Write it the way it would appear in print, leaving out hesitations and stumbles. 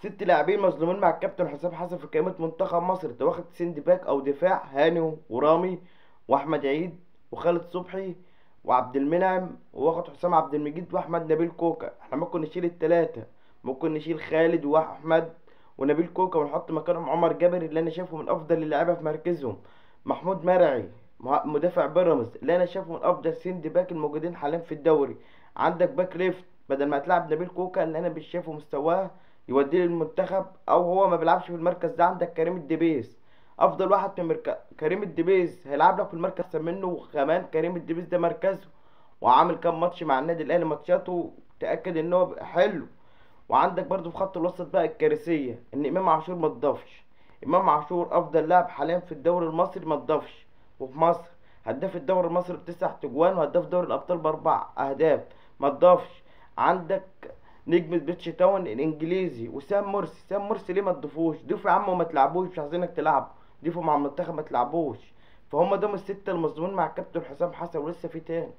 ست لاعبين مظلومين مع الكابتن حسام حسن في قائمة منتخب مصر. انت واخد سند باك او دفاع هاني ورامي واحمد عيد وخالد صبحي وعبد المنعم، واخد حسام عبد المجيد واحمد نبيل كوكا. احنا ممكن نشيل التلاتة، ممكن نشيل خالد واحمد ونبيل كوكا ونحط مكانهم عمر جابر اللي انا شايفه من افضل اللعيبه في مركزهم. محمود مرعي مدافع بيراميدز اللي انا شايفه من افضل سند باك الموجودين حاليا في الدوري. عندك باك ليفت بدل ما تلعب نبيل كوكا اللي انا مش شايفه مستواه يوديه للمنتخب او هو ما بيلعبش في المركز ده. عندك كريم الدبيس افضل واحد في كريم الدبيس هيلعب لك في المركز احسن منه، وكمان كريم الدبيس ده مركزه وعامل كام ماتش مع النادي الاهلي ماتشاته تاكد ان هو حلو. وعندك برضو في خط الوسط بقى الكارثيه ان امام عاشور ما اتضافش. امام عاشور افضل لاعب حاليا في الدوري المصري ما اتضافش، وفي مصر هداف الدوري المصري بتسع تجوان وهداف دوري الابطال باربع اهداف ما اتضافش. عندك نجم بيتش تاون الانجليزي وسام مرسي. سام مرسي ليه ما تضيفوش؟ ضيفوا يا عم وما تلعبوش، مش عايزينك تلعبوا، ضيفوا مع المنتخب ما تلعبوش. فهم دول الستة المظلومين مع الكابتن حسام حسن ولسه في تاني.